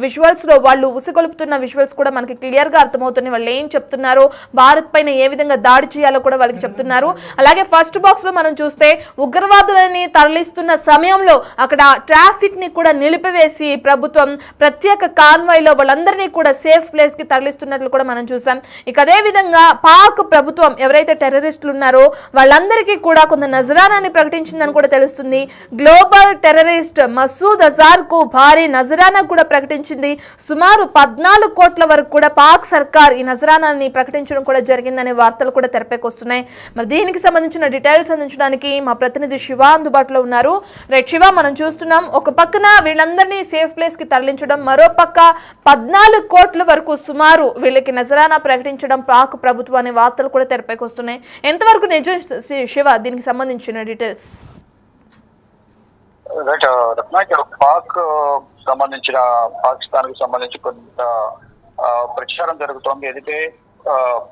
Visuals లో వాళ్ళు ఉసిగొలుపుతున్న visuals కూడా మనకి క్లియర్ గా అర్థమవుతున్నాయి. వాళ్ళు ఏం చెప్తున్నారు, భారత్ పైన ఏ విధంగా దాడి చేయాలో కూడా వాళ్ళకి చెప్తున్నారు. అలాగే ఫస్ట్ బాక్స్ లో మనం చూస్తే ఉగ్రవాదులని తరలిస్తున్న సమయంలో అక్కడ ట్రాఫిక్ ని కూడా నిలిపివేసి ప్రభుత్వం ప్రత్యేక కాన్వాయ్ లో వాళ్ళందరినీ కూడా సేఫ్ ప్లేస్ కి తరలిస్తున్నట్లు కూడా మనం చూసాం. ఇక అదే విధంగా పాక్ ప్రభుత్వం ఎవరైతే టెర్రరిస్టులు ఉన్నారో వాళ్ళందరికీ కూడా కొంత నజరానాన్ని ప్రకటించిందని కూడా తెలుస్తుంది. గ్లోబల్ టెర్రరిస్ట్ మసూద్ అజార్ కు భారీ నజరానా కూడా ప్రకటించింది. సుమారు 14 కోట్ల వరకు కూడా పాక్ సర్కార్ ఈ నజరానాన్ని ప్రకటించడం కూడా జరిగిందనే వార్తలు కూడా తెరపైకొస్తున్నాయి. మరి దీనికి సంబంధించిన డీటెయిల్స్ అందించడానికి మా ప్రతినిధి శివ అందుబాటులో ఉన్నారు. రైట్ శివ, మనం చూస్తున్నాం ఒక పక్కన వీళ్ళందరినీ సేఫ్ ప్లేస్ కి తరలించడం, మరో పక్క 14 కోట్ల వరకు సుమారు వీళ్ళకి నజరానా ప్రకటించడం పాక్ ప్రభుత్వం అనే వార్తలు కూడా తెరపైకి వస్తున్నాయి. ఎంతవరకు నిజం శివ దీనికి సంబంధించిన డీటెయిల్స్? పాక్ సంబంధించిన పాకిస్తాన్ కు సంబంధించి కొంత ప్రచారం జరుగుతోంది. ఏదైతే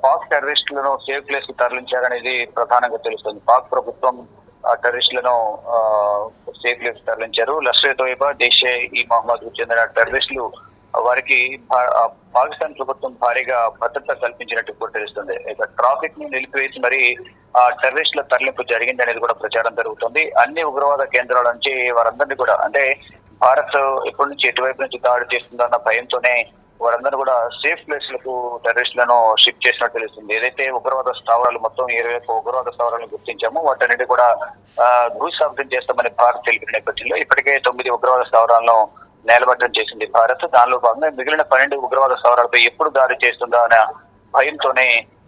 పాక్ టెర్రరిస్టులను సేఫ్ ప్లేస్ కి తరలించారనేది ప్రధానంగా తెలుస్తుంది. పాక్ ప్రభుత్వం టెర్రరిస్టులను సేఫ్ ప్లేస్ తరలించారు. లష్కర్ తోయిబా, జైషే ఈ మహమ్మద్ కు చెందిన టెర్రరిస్టులు వారికి పాకిస్తాన్ ప్రభుత్వం భారీగా భద్రత కల్పించినట్టు కూడా తెలుస్తుంది. ఇక ట్రాఫిక్ ని నిలిపివేసి మరి ఆ టెర్రరిస్టుల తరలింపు జరిగింది అనేది కూడా ప్రచారం జరుగుతుంది. అన్ని ఉగ్రవాద కేంద్రాల నుంచి వారందరినీ కూడా, అంటే భారత్ ఎప్పటి నుంచి ఎటువైపు నుంచి దాడి చేస్తుందన్న భయంతోనే వారందరూ కూడా సేఫ్ ప్లేస్లకు టెర్రరిస్టులను షిఫ్ట్ చేసినట్టు తెలుస్తుంది. ఏదైతే ఉగ్రవాద స్థావరాలు మొత్తం 21 ఉగ్రవాద స్థావరాలను గుర్తించామో వాటన్నిటి కూడా భూశాబ్దం చేస్తామని భారత్ తెలిపిన నేపథ్యంలో ఇప్పటికే 9 ఉగ్రవాద స్థావరాలను నేలబట్టం చేసింది భారత్. దానిలో భాగంగా మిగిలిన 12 ఉగ్రవాద స్థావరాలపై ఎప్పుడు దాడి చేస్తుందా అనే భయంతోనే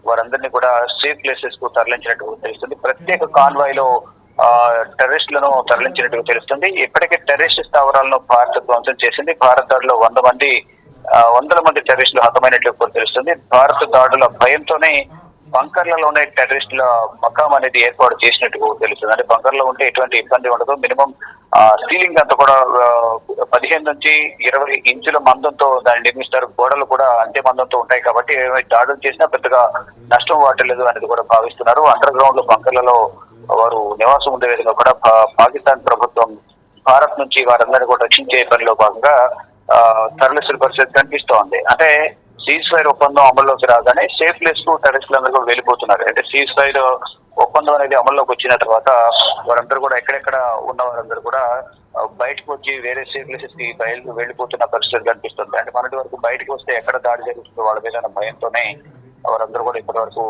వారందరినీ కూడా సేఫ్ ప్లేసెస్ కు తరలించినట్టు తెలుస్తుంది. ప్రత్యేక కాన్వాయ్ లో టెర్రరిస్టులను తరలించినట్టు తెలుస్తుంది. ఇప్పటికే టెర్రరిస్ట్ స్థావరాలను భారత్ ధ్వంసం చేసింది. భారత్ దాడిలో 100 మంది టెర్రరిస్టులు హతమైనట్లు కూడా తెలుస్తుంది. భారత్ దాడుల భయంతోనే బంకర్లలోనే టెర్రరిస్టుల మకాం అనేది ఏర్పాటు చేసినట్టు తెలుస్తుంది. అంటే బంకర్ లో ఉంటే ఎటువంటి ఇబ్బంది ఉండదు. మినిమం సీలింగ్ అంతా కూడా 15 నుంచి 20 ఇంచుల మందంతో దాన్ని నిర్మిస్తారు. గోడలు కూడా అంతే మందంతో ఉంటాయి కాబట్టి దాడులు చేసినా పెద్దగా నష్టం వాటలేదు అనేది కూడా భావిస్తున్నారు. అండర్ గ్రౌండ్ లో బంకర్లలో వారు నివాసం ఉండే విధంగా కూడా పాకిస్తాన్ ప్రభుత్వం భారత్ నుంచి వారందరినీ కూడా రక్షించే పనిలో భాగంగా తరలిస్తున్న పరిస్థితి కనిపిస్తోంది. అంటే సీజ్ ఫైర్ ఒప్పందం అమల్లోకి రాగానే సేఫ్ ప్లేస్ కు టెర్రరిస్టులందరూ కూడా వెళ్ళిపోతున్నారు. అంటే సీజ్ ఫైర్ ఒప్పందం అనేది అమల్లోకి వచ్చిన తర్వాత వారందరూ కూడా ఎక్కడెక్కడ ఉన్న వారందరూ కూడా బయటకు వచ్చి వేరే సేఫ్ ప్లేసెస్ కి వెళ్ళిపోతున్న పరిస్థితి కనిపిస్తుంది. అంటే మొన్నటి వరకు బయటకు వస్తే ఎక్కడ దాడి జరుగుతుందో వాళ్ళ మీద భయంతోనే వారందరూ కూడా ఇప్పటి వరకు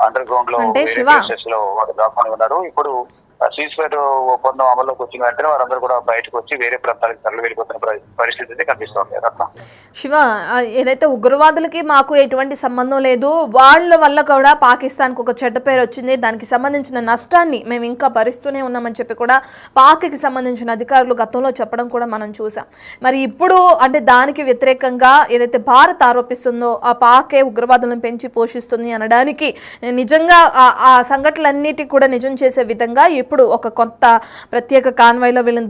అండర్ గ్రౌండ్ లో వేరే ప్లేసెస్ లో వారు దాక్కుని ఉన్నారు. ఇప్పుడు సీజ్ ఫైర్ ఒప్పందం అమల్లోకి వచ్చిన వెంటనే వారందరూ కూడా బయటకు వచ్చి వేరే ప్రాంతాలకు తరలి వెళ్ళిపోతున్న పరిస్థితి అయితే కనిపిస్తోంది. రత్న శివ, ఏదైతే ఉగ్రవాదులకి మాకు ఎటువంటి సంబంధం లేదు, వాళ్ళ వల్ల కూడా పాకిస్తాన్కి ఒక చెడ్డ పేరు వచ్చింది, దానికి సంబంధించిన నష్టాన్ని మేము ఇంకా భరిస్తూనే ఉన్నామని చెప్పి కూడా పాక్కి సంబంధించిన అధికారులు గతంలో చెప్పడం కూడా మనం చూసాం. మరి ఇప్పుడు అంటే దానికి వ్యతిరేకంగా ఏదైతే భారత్ ఆరోపిస్తుందో ఆ పాకే ఉగ్రవాదులను పెంచి పోషిస్తుంది అనడానికి నిజంగా ఆ సంఘటనలన్నిటి కూడా నిజం చేసే విధంగా ఇప్పుడు ఒక కొత్త ప్రత్యేక కాన్వాయ్లో వీళ్ళని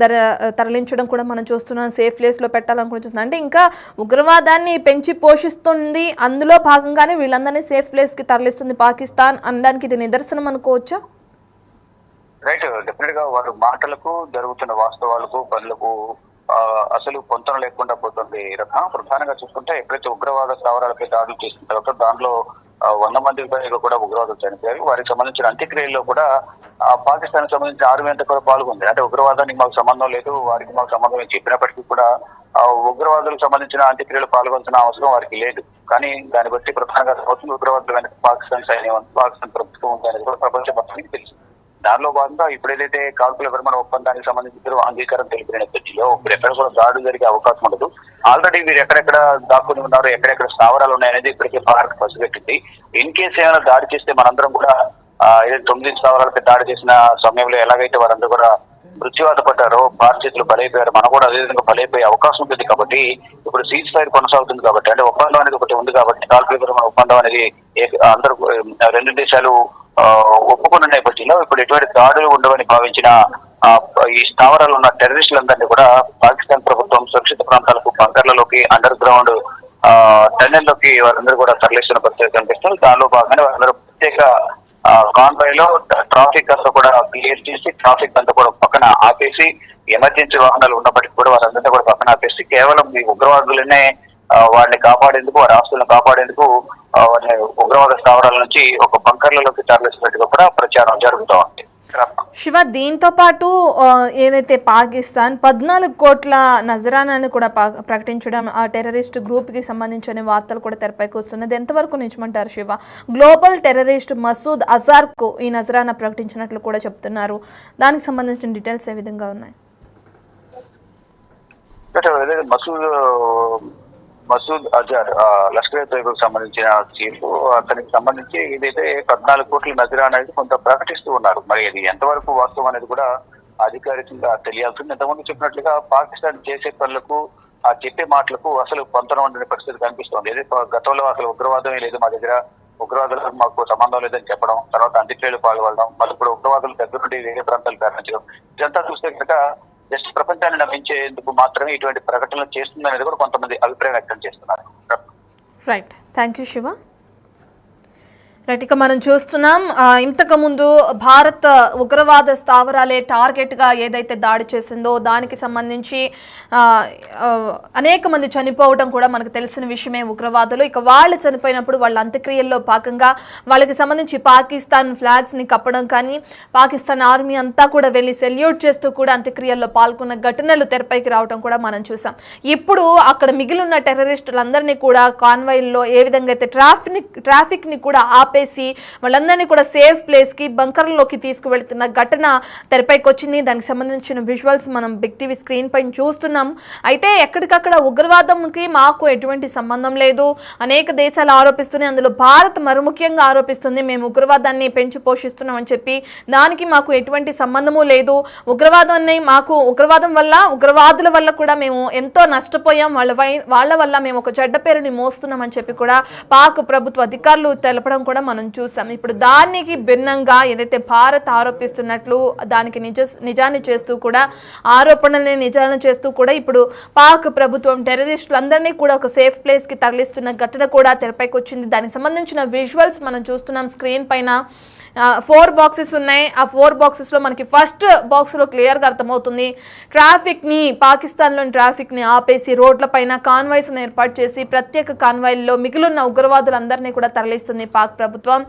తరలించడం కూడా మనం చూస్తున్నాం. సేఫ్ ప్లేస్లో పెట్టాలని చూస్తున్నాం. అంటే ఇంకా ఉగ్రవాదాన్ని పెంచి పోషిస్తుంది, అందులో భాగంగానే వీళ్ళందరినీ సేఫ్ ప్లేస్ కి తరలిస్తుంది పాకిస్తాన్ అనడానికి ఇది నిదర్శనం అనుకోవచ్చా? రైట్, డెఫినెట్ గా వారు మాటలకు జరుగుతున్న వాస్తవాలకు పనులకు అసలు పొంతన లేకుండా పోతుంది. రత్న ప్రధానంగా చూసుకుంటే ఎప్పుడైతే ఉగ్రవాద స్థావరాలపై దాడులు చేసిన తర్వాత దానిలో 100 మందికి పైగా కూడా ఉగ్రవాదులు చనిపోయారు. వారికి సంబంధించిన అంత్యక్రియల్లో కూడా పాకిస్తాన్ సంబంధించిన ఆర్మీ అంతా కూడా పాల్గొంది. అంటే ఉగ్రవాదానికి మాకు సంబంధం లేదు, వారికి మాకు సంబంధం చెప్పినప్పటికీ కూడా ఉగ్రవాదులకు సంబంధించిన అంత్యక్రియలు పాల్గొనాల్సిన అవసరం వారికి లేదు. కానీ దాన్ని బట్టి ప్రధానంగా ఉగ్రవాదులు వెనక పాకిస్తాన్ సైన్యం, పాకిస్తాన్ ప్రభుత్వం ఉంది అనేది కూడా ప్రపంచ మొత్తానికి తెలుసు. దానిలో భాగంగా ఇప్పుడు ఏదైతే కాల్పుల విరమణ ఒప్పందానికి సంబంధించి అంగీకారం తెలిపిన నేపథ్యంలో ఇప్పుడు ఎక్కడ కూడా దాడులు జరిగే అవకాశం ఉండదు. ఆల్రెడీ వీరు ఎక్కడెక్కడ దాక్కుని ఉన్నారు, ఎక్కడెక్కడ స్థావరాలు ఉన్నాయనేది ఇప్పటికే భారత్ పసిగట్టింది. ఇన్ కేసు ఏమైనా దాడి చేస్తే మనందరం కూడా 9 స్థావరాలపై దాడి చేసిన సమయంలో ఎలాగైతే వారందరూ కూడా మృత్యువాత పడ్డారో, బాధ్యతలు బలైపోయారు, మనం కూడా అదేవిధంగా బలైపోయే అవకాశం ఉంటుంది. కాబట్టి ఇప్పుడు సీజ్ ఫైర్ కొనసాగుతుంది కాబట్టి, అంటే ఒప్పందం అనేది ఒకటి ఉంది కాబట్టి, కాల్పుల విరమణ ఒప్పందం అనేది అందరూ 2 దేశాలు ఒప్పుకున్న నేపథ్యంలో ఇప్పుడు ఎటువంటి దాడులు ఉండవని భావించిన ఈ స్థావరాలు ఉన్న టెర్రరిస్టులందరినీ కూడా పాకిస్తాన్ ప్రభుత్వం సురక్షిత ప్రాంతాలకు, బంకర్లలోకి, అండర్ గ్రౌండ్ టన్నెల్లోకి వారందరూ కూడా తరలిస్తున్న పరిస్థితి కనిపిస్తుంది. దానిలో భాగంగానే వారందరూ ప్రత్యేక కాన్వాయ్ లో ట్రాఫిక్ అంతా కూడా క్లియర్ చేసి, ట్రాఫిక్ అంతా కూడా పక్కన ఆపేసి, ఎమర్జెన్సీ వాహనాలు ఉన్నప్పటికీ కూడా వారందరినీ కూడా పక్కన ఆపేసి కేవలం ఈ ఉగ్రవాదులనే వారిని కాపాడేందుకు, వారి ఆస్తులను కాపాడేందుకు వారిని ఉగ్రవాద స్థావరాల నుంచి ఒక బంకర్లలోకి తరలిస్తున్నట్టుగా కూడా ప్రచారం జరుగుతూ ఉంది. శివ, దీంతో పాటు ఏదైతే పాకిస్తాన్ 14 కోట్ల నజరానాన్ని కూడా ప్రకటించడం ఆ టెర్రరిస్ట్ గ్రూప్కి సంబంధించిన వార్తలు కూడా తెరపైకి వస్తున్నది. ఎంతవరకు నిజమంటారు శివ? గ్లోబల్ టెర్రరిస్ట్ మసూద్ అజార్కు ఈ నజరానా ప్రకటించినట్లు కూడా చెప్తున్నారు. దానికి సంబంధించిన డీటెయిల్స్ ఏ విధంగా ఉన్నాయి? మసూద్ అజార్ లష్కర్ తోయిబాకు సంబంధించిన చీఫ్. అతనికి సంబంధించి ఏదైతే 14 కోట్ల నజరానా అనేది కొంత ప్రకటిస్తూ ఉన్నారు. మరి అది ఎంతవరకు వాస్తవం అనేది కూడా అధికారికంగా తెలియాల్సింది. ఇంతకుముందు చెప్పినట్లుగా పాకిస్తాన్ చేసే పనులకు, ఆ చెప్పే మాటలకు అసలు పొంతన ఉండే పరిస్థితి కనిపిస్తోంది. ఏదైతే గతంలో అసలు ఉగ్రవాదమే లేదు మా దగ్గర, ఉగ్రవాదులకు మాకు సంబంధం లేదని చెప్పడం, తర్వాత అంత్యక్రియలు పాల్గొనడం, మళ్ళీ ఇప్పుడు ఉగ్రవాదులు దగ్గర నుండి వేరే ప్రాంతాలు ప్రయాణించడం, ఇదంతా చూస్తే కనుక జస్ట్ ప్రపంచాన్ని నమ్మించేందుకు మాత్రమే ఇటువంటి ప్రకటనలు చేస్తుందనేది కూడా కొంతమంది అభిప్రాయం వ్యక్తం చేస్తున్నారు. Right, thank you Shiva. Right, ఇక మనం చూస్తున్నాం ఇంతకుముందు భారత్ ఉగ్రవాద స్థావరాలే టార్గెట్గా ఏదైతే దాడి చేసిందో దానికి సంబంధించి అనేక మంది చనిపోవడం కూడా మనకు తెలిసిన విషయమే. ఉగ్రవాదులు ఇక వాళ్ళు చనిపోయినప్పుడు వాళ్ళ అంత్యక్రియల్లో భాగంగా వాళ్ళకి సంబంధించి పాకిస్తాన్ ఫ్లాగ్స్ని కప్పడం కానీ, పాకిస్తాన్ ఆర్మీ అంతా కూడా వెళ్ళి సెల్యూట్ చేస్తూ కూడా అంత్యక్రియల్లో పాల్గొన్న ఘటనలు తెరపైకి రావడం కూడా మనం చూసాం. ఇప్పుడు అక్కడ మిగిలిన టెర్రరిస్టులందరినీ కూడా కాన్వాయ్లో ఏ విధంగా అయితే ట్రాఫిక్ని కూడా వాళ్ళందరినీ కూడా సేఫ్ ప్లేస్ కి, బంకర్లోకి తీసుకువెళ్తున్న ఘటన తెరపైకి వచ్చింది. దానికి సంబంధించిన విజువల్స్ మనం బిగ్ టీవీ స్క్రీన్ పైన చూస్తున్నాం. అయితే ఎక్కడికక్కడ ఉగ్రవాదంకి మాకు ఎటువంటి సంబంధం లేదు, అనేక దేశాలు ఆరోపిస్తున్నాయి, అందులో భారత్ మరుముఖ్యంగా ఆరోపిస్తుంది మేము ఉగ్రవాదాన్ని పెంచి పోషిస్తున్నాం అని చెప్పి. దానికి మాకు ఎటువంటి సంబంధము లేదు, ఉగ్రవాదం వల్ల, ఉగ్రవాదుల వల్ల కూడా మేము ఎంతో నష్టపోయాం, వాళ్ళ వల్ల మేము ఒక చెడ్డ పేరుని మోస్తున్నాం అని చెప్పి కూడా పాక్ ప్రభుత్వ అధికారులు తెలపడం కూడా మనం చూసాం. ఇప్పుడు దానికి భిన్నంగా ఏదైతే భారత్ ఆరోపిస్తున్నట్లు దానికి నిజాన్ని చేస్తూ కూడా, ఆరోపణల్ని నిజాలను చేస్తూ కూడా ఇప్పుడు పాక్ ప్రభుత్వం టెర్రరిస్టులందరినీ కూడా ఒక సేఫ్ ప్లేస్ కి తరలిస్తున్న ఘటన కూడా తెరపైకి వచ్చింది. దానికి సంబంధించిన విజువల్స్ మనం చూస్తున్నాం స్క్రీన్ పైన. 4 బాక్సెస్ ఉన్నాయి. ఆ 4 బాక్సెస్లో మనకి ఫస్ట్ బాక్స్లో క్లియర్గా అర్థమవుతుంది, ట్రాఫిక్ని, పాకిస్తాన్లోని ట్రాఫిక్ని ఆపేసి రోడ్లపైన కాన్వాయ్స్ని ఏర్పాటు చేసి ప్రత్యేక కాన్వాయ్ల్లో మిగిలిన ఉగ్రవాదులందరినీ కూడా తరలిస్తుంది పాక్ ప్రభుత్వం.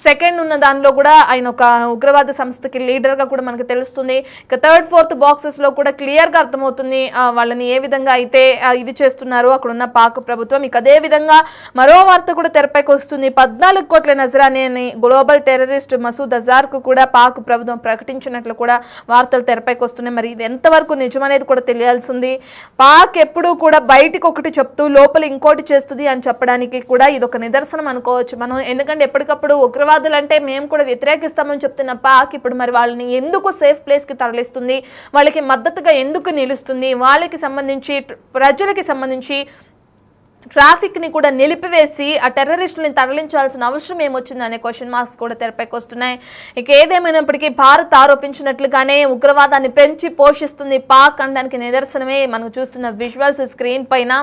సెకండ్ ఉన్న దానిలో కూడా ఆయన ఒక ఉగ్రవాద సంస్థకి లీడర్గా కూడా మనకు తెలుస్తుంది. ఇక 3rd, 4th బాక్సెస్లో కూడా క్లియర్గా అర్థమవుతుంది వాళ్ళని ఏ విధంగా అయితే ఇది చేస్తున్నారు అక్కడ ఉన్న పాక్ ప్రభుత్వం. ఇక అదే విధంగా మరో వార్త కూడా తెరపైకి వస్తుంది. 14 కోట్ల నజరానీ అని గ్లోబల్ టెర్రరిస్ట్ మసూద్ అజార్ కు కూడా పాక్ ప్రభుత్వం ప్రకటించినట్లు కూడా వార్తలు తెరపైకి వస్తున్నాయి. మరి ఇది ఎంతవరకు నిజమనేది కూడా తెలియాల్సింది. పాక్ ఎప్పుడూ కూడా బయటికి ఒకటి చెప్తూ లోపల ఇంకోటి చేస్తుంది అని చెప్పడానికి కూడా ఇది ఒక నిదర్శనం అనుకోవచ్చు మనం. ఎందుకంటే ఎప్పటికప్పుడు ఉగ్రవాదులు అంటే మేము కూడా వ్యతిరేకిస్తామని చెప్తున్న పాక్ ఇప్పుడు మరి వాళ్ళని ఎందుకు సేఫ్ ప్లేస్ కి తరలిస్తుంది, వాళ్ళకి మద్దతుగా ఎందుకు నిలుస్తుంది, వాళ్ళకి సంబంధించి ప్రజలకి సంబంధించి ట్రాఫిక్ని కూడా నిలిపివేసి ఆ టెర్రరిస్టులని తరలించాల్సిన అవసరం ఏమొచ్చింది అనే క్వశ్చన్ మార్క్స్ కూడా తెరపైకి వస్తున్నాయి. ఇక ఏదేమైనప్పటికీ భారత్ ఆరోపించినట్లుగానే ఉగ్రవాదాన్ని పెంచి పోషిస్తుంది పాక్ అనడానికి నిదర్శనమే మనం చూస్తున్న విజువల్స్ స్క్రీన్ పైన.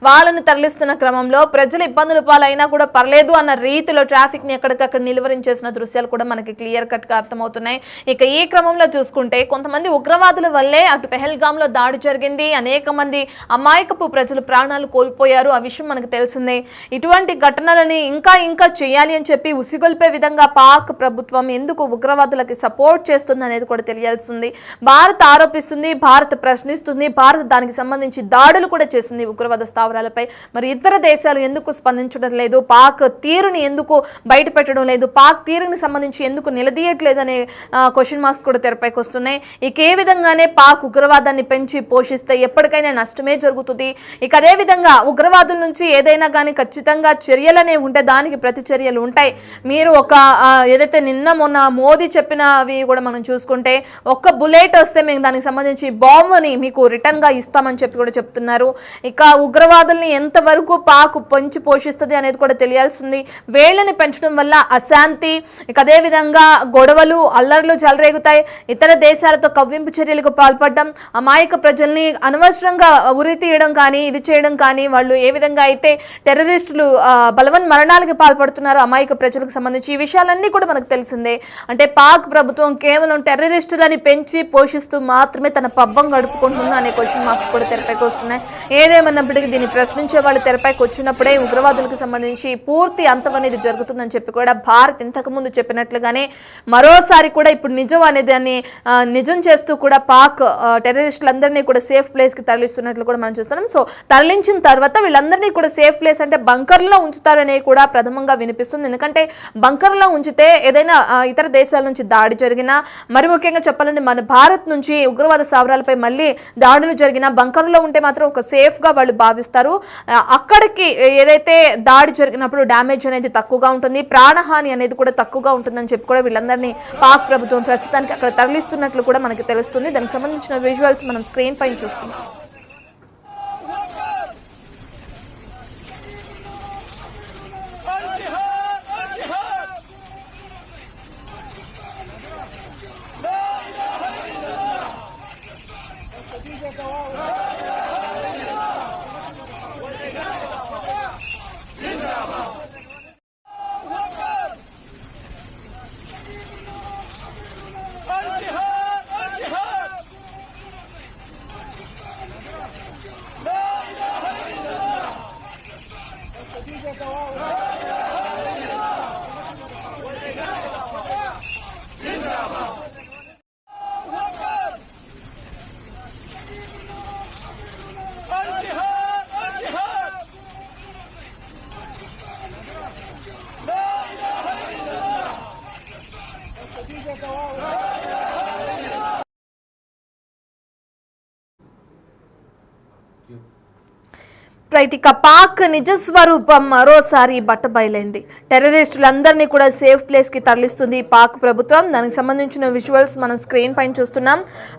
వాళ్ళని తరలిస్తున్న క్రమంలో ప్రజలు ఇబ్బందులు పాలైనా కూడా పర్లేదు అన్న రీతిలో ట్రాఫిక్ని ఎక్కడికక్కడ నిలువరించేసిన దృశ్యాలు కూడా మనకి క్లియర్ కట్గా అర్థమవుతున్నాయి. ఇక ఈ క్రమంలో చూసుకుంటే కొంతమంది ఉగ్రవాదుల వల్లే అటు పెహల్గాంలో దాడి జరిగింది, అనేక మంది అమాయకపు ప్రజలు ప్రాణాలు కోల్పోయారు, ఆ విషయం మనకు తెలిసిందే. ఇటువంటి ఘటనలని ఇంకా చేయాలి అని చెప్పి ఉసిగొల్పే విధంగా పాక్ ప్రభుత్వం ఎందుకు ఉగ్రవాదులకి సపోర్ట్ చేస్తుంది అనేది కూడా తెలియాల్సింది. భారత్ ఆరోపిస్తుంది, భారత్ ప్రశ్నిస్తుంది, భారత్ దానికి సంబంధించి దాడులు కూడా చేసింది ఉగ్రవాద స్థావరాలపై. మరి ఇతర దేశాలు ఎందుకు స్పందించడం లేదు, పాక్ తీరుని ఎందుకు బయట పెట్టడం లేదు, పాక్ తీరుని సంబంధించి ఎందుకు నిలదీయట్లేదు అనే క్వశ్చన్ మార్క్స్ కూడా తెరపైకి వస్తున్నాయి. ఇక ఏ విధంగానే పాక్ ఉగ్రవాదాన్ని పెంచి పోషిస్తే ఎప్పటికైనా నష్టమే జరుగుతుంది. ఇక అదే విధంగా ఉగ్రవాదుల నుంచి ఏదైనా కానీ ఖచ్చితంగా చర్యలనే ఉంటే దానికి ప్రతి చర్యలు ఉంటాయి. మీరు ఒక ఏదైతే నిన్న మొన్న మోదీ చెప్పినవి కూడా మనం చూసుకుంటే ఒక్క బుల్లెట్ వస్తే మేము దానికి సంబంధించి బాంబుని మీకు రిటర్న్ గా ఇస్తామని చెప్పి కూడా చెప్తున్నారు. ఇక ఉగ్రవాదుల్ని ఎంతవరకు పాక్ పెంచి పోషిస్తుంది అనేది కూడా తెలియాల్సింది. వేళ్ళని పెంచడం వల్ల అశాంతి, ఇక అదే విధంగా గొడవలు, అల్లర్లు చెలరేగుతాయి. ఇతర దేశాలతో కవ్వింపు చర్యలకు పాల్పడడం, అమాయక ప్రజల్ని అనవసరంగా ఉరి తీయడం కానీ, ఇది చేయడం కానీ, వాళ్ళు ఏ విధంగా విధంగా అయితే టెర్రరిస్టులు బలవన్ మరణాలకు పాల్పడుతున్నారు అమాయక ప్రజలకు సంబంధించి ఈ విషయాలన్నీ కూడా మనకు తెలిసిందే. అంటే పాక్ ప్రభుత్వం కేవలం టెర్రరిస్టులని పెంచి పోషిస్తూ మాత్రమే తన పబ్బం గడుపుకుంటుంది అనే క్వశ్చన్ మార్క్స్ కూడా తెరపైకి వస్తున్నాయి. ఏదేమన్నప్పటికీ దీన్ని ప్రశ్నించే వాళ్ళు తెరపైకి వచ్చినప్పుడే ఉగ్రవాదులకు సంబంధించి పూర్తి అంతం అనేది జరుగుతుందని చెప్పి కూడా భారత్ ఇంతకు ముందు చెప్పినట్లుగానే మరోసారి కూడా ఇప్పుడు నిజం అనే దాన్ని నిజం చేస్తూ కూడా పాక్ టెర్రరిస్టులందరినీ కూడా సేఫ్ ప్లేస్ కి తరలిస్తున్నట్లు కూడా మనం చూస్తున్నాం. సో తరలించిన తర్వాత వీళ్ళందరినీ కూడా సేఫ్ ప్లేస్ అంటే బంకర్లో ఉంచుతారనే కూడా ప్రథమంగా వినిపిస్తుంది. ఎందుకంటే బంకర్లో ఉంచితే ఏదైనా ఇతర దేశాల నుంచి దాడి జరిగినా, మరి ముఖ్యంగా చెప్పాలంటే మన భారత్ నుంచి ఉగ్రవాద స్థావరాలపై మళ్ళీ దాడులు జరిగినా బంకర్లో ఉంటే మాత్రం ఒక సేఫ్ గా వాళ్ళు భావిస్తారు. అక్కడికి ఏదైతే దాడి జరిగినప్పుడు డ్యామేజ్ అనేది తక్కువగా ఉంటుంది, ప్రాణహాని అనేది కూడా తక్కువగా ఉంటుందని చెప్పి కూడా వీళ్ళందరినీ పాక్ ప్రభుత్వం ప్రస్తుతానికి అక్కడ తరలిస్తున్నట్లు కూడా మనకి తెలుస్తుంది. దానికి సంబంధించిన విజువల్స్ మనం స్క్రీన్ పైన చూస్తున్నాం. రైట్, ఇక పాక్ నిజ స్వరూపం మరోసారి బట్టబయలైంది. టెర్రరిస్టులందరినీ కూడా సేఫ్ ప్లేస్ కి తరలిస్తుంది పాక్ ప్రభుత్వం. దానికి సంబంధించిన విజువల్స్ మనం స్క్రీన్ పైన చూస్తున్నాం.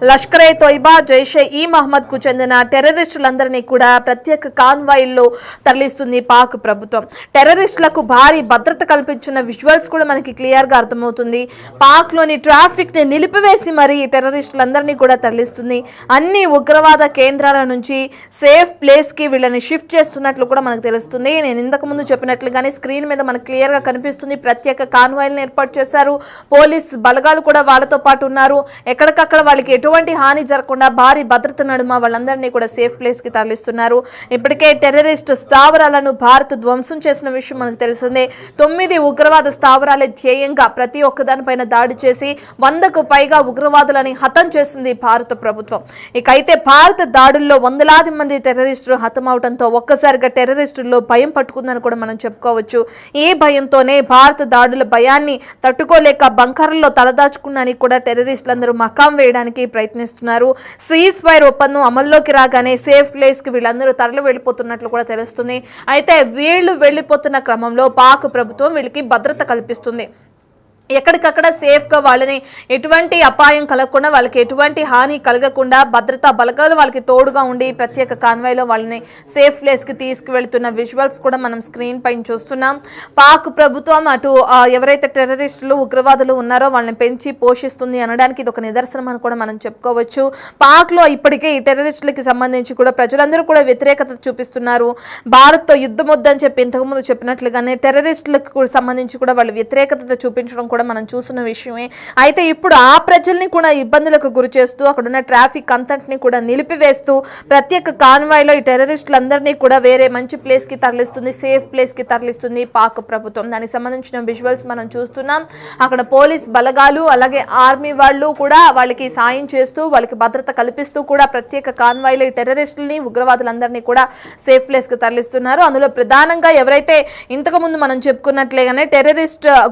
లష్కరే తోయిబా, జైషే ఈ మహమ్మద్ కు చెందిన టెర్రరిస్టులందరినీ కూడా ప్రత్యేక కాన్వాయిల్లో తరలిస్తుంది పాక్ ప్రభుత్వం. టెర్రరిస్టులకు భారీ భద్రత కల్పించిన విజువల్స్ కూడా మనకి క్లియర్ గా అర్థమవుతుంది. పాక్ లోని ట్రాఫిక్ ని నిలిపివేసి మరి టెర్రరిస్టులందరినీ కూడా తరలిస్తుంది. అన్ని ఉగ్రవాద కేంద్రాల నుంచి సేఫ్ ప్లేస్ కి వీళ్ళని షిఫ్ట్ చేస్తున్నట్లు కూడా మనకు తెలుస్తుంది. నేను ఇంతకు ముందు చెప్పినట్లుగానే స్క్రీన్ మీద మనకు క్లియర్ గా కనిపిస్తుంది. ప్రత్యేక కాన్వాయిలను ఏర్పాటు చేశారు. పోలీస్ బలగాలు కూడా వాళ్ళతో పాటు ఉన్నారు. ఎక్కడికక్కడ వాళ్ళకి ఎటువంటి హాని జరగకుండా భారీ భద్రత నడుమ వాళ్ళందరినీ కూడా సేఫ్ ప్లేస్ కి తరలిస్తున్నారు. ఇప్పటికే టెర్రరిస్ట్ స్థావరాలను భారత్ ధ్వంసం చేసిన విషయం మనకు తెలిసిందే. 9 ఉగ్రవాద స్థావరాలే ధ్యేయంగా ప్రతి ఒక్కదానిపైన దాడి చేసి 100కు పైగా ఉగ్రవాదులని హతం చేసింది భారత ప్రభుత్వం. ఇకైతే భారత దాడుల్లో వందలాది మంది టెర్రరిస్టులు హతమవడంతో ఒక్కసారిగా టెర్రరిస్టుల్లో భయం పట్టుకుందని కూడా మనం చెప్పుకోవచ్చు. ఈ భయంతోనే భారత దాడుల భయాన్ని తట్టుకోలేక బంకర్లలో తలదాచుకున్నాని కూడా టెర్రరిస్టులందరూ మకాం వేయడానికి ప్రయత్నిస్తున్నారు. సీజ్ ఫైర్ ఒప్పందం అమల్లోకి రాగానే సేఫ్ ప్లేస్ కి వీళ్ళందరూ తరలి వెళ్ళిపోతున్నట్లు కూడా తెలుస్తుంది. అయితే వీళ్ళు వెళ్ళిపోతున్న క్రమంలో పాక్ ప్రభుత్వం వీళ్ళకి భద్రత కల్పిస్తుంది. ఎక్కడికక్కడ సేఫ్గా వాళ్ళని ఎటువంటి అపాయం కలగకుండా, వాళ్ళకి ఎటువంటి హాని కలగకుండా భద్రతా బలగాలు వాళ్ళకి తోడుగా ఉండి ప్రత్యేక కాన్వాయ్లో వాళ్ళని సేఫ్ ప్లేస్కి తీసుకువెళ్తున్న విజువల్స్ కూడా మనం స్క్రీన్ పైన చూస్తున్నాం. పాక్ ప్రభుత్వం అటు ఎవరైతే టెర్రరిస్టులు ఉగ్రవాదులు ఉన్నారో వాళ్ళని పెంచి పోషిస్తుంది అనడానికి ఇది ఒక నిదర్శనం అని కూడా మనం చెప్పుకోవచ్చు. పాక్లో ఇప్పటికే ఈ టెర్రరిస్టులకి సంబంధించి కూడా ప్రజలందరూ కూడా వ్యతిరేకత చూపిస్తున్నారు. భారత్తో యుద్ధం వద్దని చెప్పి ఇంతకుముందు చెప్పినట్లుగానే టెర్రరిస్టులకు సంబంధించి కూడా వాళ్ళు వ్యతిరేకత చూపించడం కూడా మనం చూసిన విషయమే. అయితే ఇప్పుడు ఆ ప్రజల్ని కూడా ఇబ్బందులకు గురి చేస్తూ అక్కడున్న ట్రాఫిక్ అంతటిని కూడా నిలిపివేస్తూ ప్రత్యేక కాన్వాయ్లో ఈ టెర్రరిస్టులందరినీ కూడా వేరే మంచి ప్లేస్ కి తరలిస్తుంది, సేఫ్ ప్లేస్ కి తరలిస్తుంది పాక్ ప్రభుత్వం. దానికి సంబంధించిన విజువల్స్ మనం చూస్తున్నాం. అక్కడ పోలీస్ బలగాలు అలాగే ఆర్మీ వాళ్ళు కూడా వాళ్ళకి సాయం చేస్తూ వాళ్ళకి భద్రత కల్పిస్తూ కూడా ప్రత్యేక కాన్వాయ్లో ఈ టెర్రరిస్టులని ఉగ్రవాదులందరినీ కూడా సేఫ్ ప్లేస్ కి తరలిస్తున్నారు. అందులో ప్రధానంగా ఎవరైతే ఇంతకు ముందు మనం చెప్పుకున్నట్లేగానే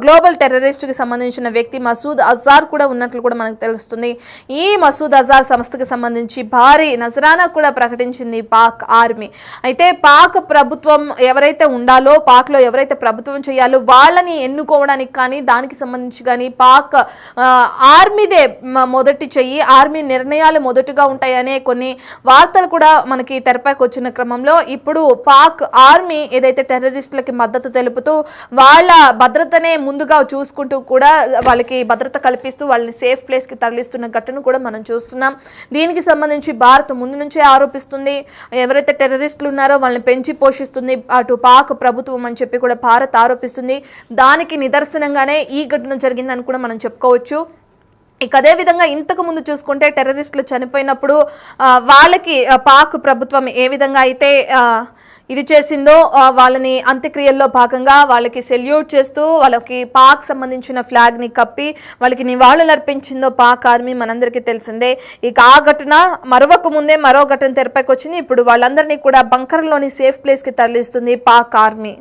గ్లోబల్ టెర్రరిస్ట్ కి సంబంధించిన వ్యక్తి మసూద్ అజార్ కూడా ఉన్నట్లు కూడా మనకు తెలుస్తుంది. ఈ మసూద్ అజార్ సంస్థకి సంబంధించి భారీ నజరానా కూడా ప్రకటించింది పాక్ ఆర్మీ. అయితే పాక్ ప్రభుత్వం ఎవరైతే ఉండాలో, పాక్ లో ఎవరైతే ప్రభుత్వం చేయాలో వాళ్ళని ఎన్నుకోవడానికి కానీ దానికి సంబంధించి కానీ పాక్ ఆర్మీదే మొదటి చెయ్యి, ఆర్మీ నిర్ణయాలు మొదటిగా ఉంటాయనే కొన్ని వార్తలు కూడా మనకి తెరపైకి వచ్చిన క్రమంలో ఇప్పుడు పాక్ ఆర్మీ ఏదైతే టెర్రరిస్టులకి మద్దతు తెలుపుతూ వాళ్ళ భద్రతనే ముందుగా చూసుకుంటూ కూడా వాళ్ళకి భద్రత కల్పిస్తూ వాళ్ళని సేఫ్ ప్లేస్కి తరలిస్తున్న ఘటన కూడా మనం చూస్తున్నాం. దీనికి సంబంధించి భారత్ ముందు నుంచే ఆరోపిస్తుంది, ఎవరైతే టెర్రరిస్టులు ఉన్నారో వాళ్ళని పెంచి పోషిస్తుంది అటు పాక్ ప్రభుత్వం అని చెప్పి కూడా భారత్ ఆరోపిస్తుంది. దానికి నిదర్శనంగానే ఈ ఘటన జరిగిందని కూడా మనం చెప్పుకోవచ్చు. ఇక అదే విధంగా ఇంతకు ముందు చూసుకుంటే టెర్రరిస్టులు చనిపోయినప్పుడు వాళ్ళకి పాక్ ప్రభుత్వం ఏ విధంగా అయితే ఇది చేసిందో వాళ్ళని అంత్యక్రియల్లో భాగంగా వాళ్ళకి సెల్యూట్ చేస్తూ వాళ్ళకి పాక్ సంబంధించిన ఫ్లాగ్ని కప్పి వాళ్ళకి నివాళులు అర్పించిందో పాక్ ఆర్మీ మనందరికీ తెలిసిందే. ఇక ఆ ఘటన మరొక ముందే మరో ఘటన తెరపైకి వచ్చింది. ఇప్పుడు వాళ్ళందరినీ కూడా బంకర్లోని సేఫ్ ప్లేస్కి తరలిస్తుంది పాక్ ఆర్మీ.